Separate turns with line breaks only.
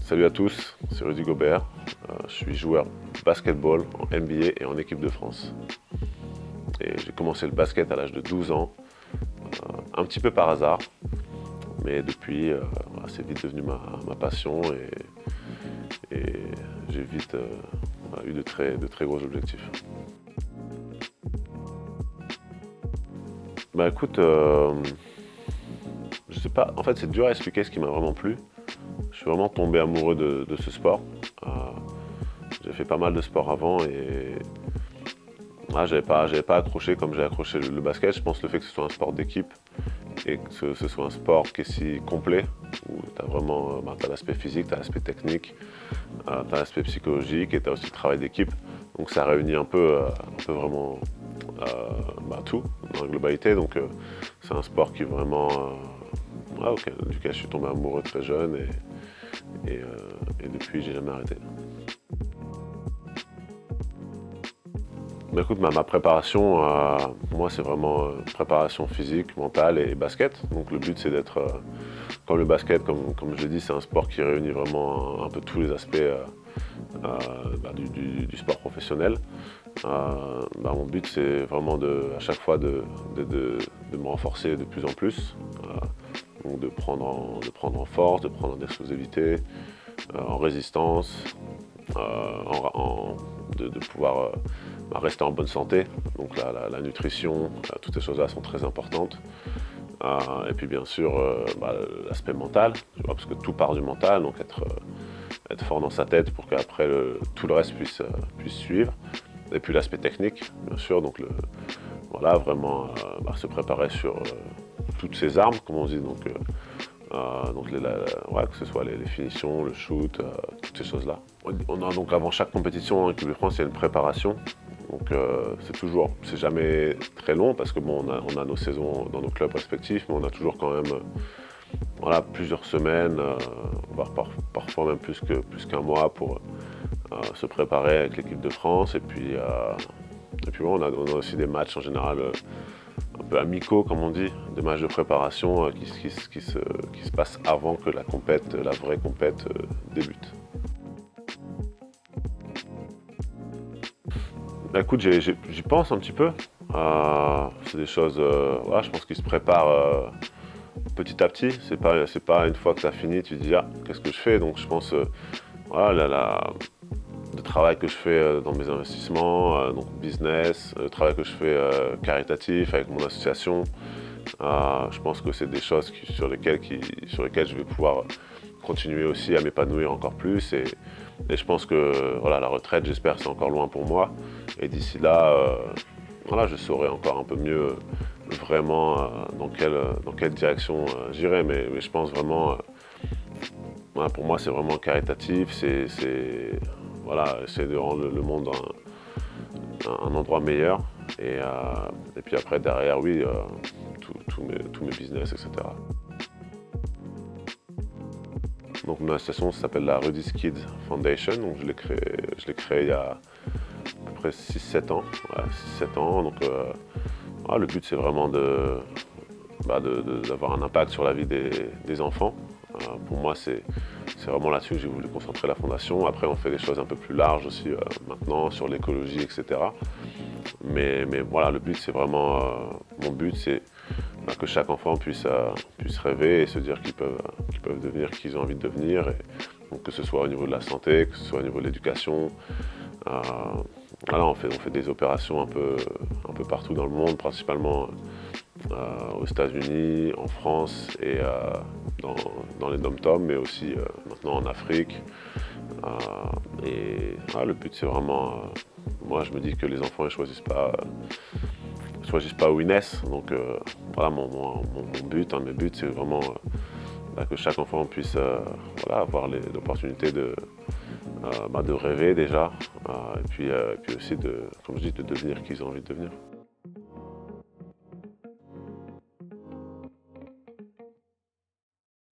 Salut à tous, c'est Rudy Gobert. Je suis joueur basketball en NBA et en équipe de France. Et j'ai commencé le basket à l'âge de 12 ans, un petit peu par hasard, mais depuis, c'est vite devenu ma passion et j'ai vite eu de très gros objectifs. Bah écoute, je sais pas, en fait c'est dur à expliquer ce qui m'a vraiment plu. Je suis vraiment tombé amoureux de ce sport. J'ai fait pas mal de sports avant et j'avais pas accroché comme j'ai accroché le basket. Je pense le fait que ce soit un sport d'équipe et que ce soit un sport qui est si complet, où tu as vraiment t'as l'aspect physique, tu as l'aspect technique, tu as l'aspect psychologique et tu as aussi le travail d'équipe. Donc ça réunit un peu vraiment tout dans la globalité. Donc c'est un sport qui est vraiment duquel je suis tombé amoureux très jeune et depuis j'ai jamais arrêté. Bah, écoute, ma préparation, pour moi, c'est vraiment préparation physique, mentale et basket. Donc le but, c'est d'être comme le basket, comme je l'ai dit, c'est un sport qui réunit vraiment un peu tous les aspects du sport professionnel. Mon but, c'est vraiment à chaque fois de me renforcer de plus en plus. Donc de prendre en force, de prendre en explosivité, en résistance, de pouvoir rester en bonne santé. Donc la nutrition, toutes ces choses-là sont très importantes. Et puis bien sûr l'aspect mental, tu vois, parce que tout part du mental, donc être fort dans sa tête pour qu'après tout le reste puisse suivre. Et puis l'aspect technique, bien sûr, donc vraiment se préparer sur toutes ces armes, comme on dit, donc que ce soit les finitions, le shoot, toutes ces choses-là. On a donc avant chaque compétition en équipe de France, il y a une préparation. Donc c'est jamais très long parce que on a nos saisons dans nos clubs respectifs, mais on a toujours quand même plusieurs semaines, voire parfois même plus qu'un mois pour se préparer avec l'équipe de France. Et puis on a aussi des matchs en général un peu amicaux, comme on dit, des matchs de préparation qui se passent avant que la vraie compète débute. Bah, écoute, j'y pense un petit peu. C'est des choses, je pense qu'ils se préparent petit à petit. C'est pas une fois que tu as fini, tu te dis qu'est-ce que je fais. Donc je pense, le travail que je fais dans mes investissements, donc business, le travail que je fais caritatif avec mon association. Je pense que c'est des choses sur lesquelles je vais pouvoir continuer aussi à m'épanouir encore plus. Et je pense que la retraite, j'espère, c'est encore loin pour moi. Et d'ici là, je saurai encore un peu mieux vraiment dans quelle direction j'irai. Mais je pense vraiment, pour moi, c'est vraiment caritatif. C'est essayer de rendre le monde un endroit meilleur. Et puis après, derrière, oui, tous mes business, etc. Donc mon association s'appelle la Rudy's Kids Foundation. Donc je l'ai créée il y a à peu près 6-7 ans. Ouais, 6-7 ans. Donc le but c'est vraiment d'avoir un impact sur la vie des enfants. Pour moi c'est vraiment là-dessus que j'ai voulu concentrer la fondation. Après on fait des choses un peu plus larges aussi maintenant sur l'écologie, etc. Mais voilà, le but c'est vraiment, mon but c'est que chaque enfant puisse rêver et se dire qu'ils peuvent devenir qui ils ont envie de devenir. Donc que ce soit au niveau de la santé, que ce soit au niveau de l'éducation. On fait des opérations un peu partout dans le monde, principalement aux États-Unis, en France et dans les dom-toms, mais aussi maintenant en Afrique. Le but c'est vraiment, moi je me dis que les enfants ne choisissent pas où ils naissent. Donc mon but, un de mes buts, c'est vraiment que chaque enfant puisse avoir l'opportunité de rêver déjà, et puis aussi comme je dis, de devenir qui ils ont envie de devenir.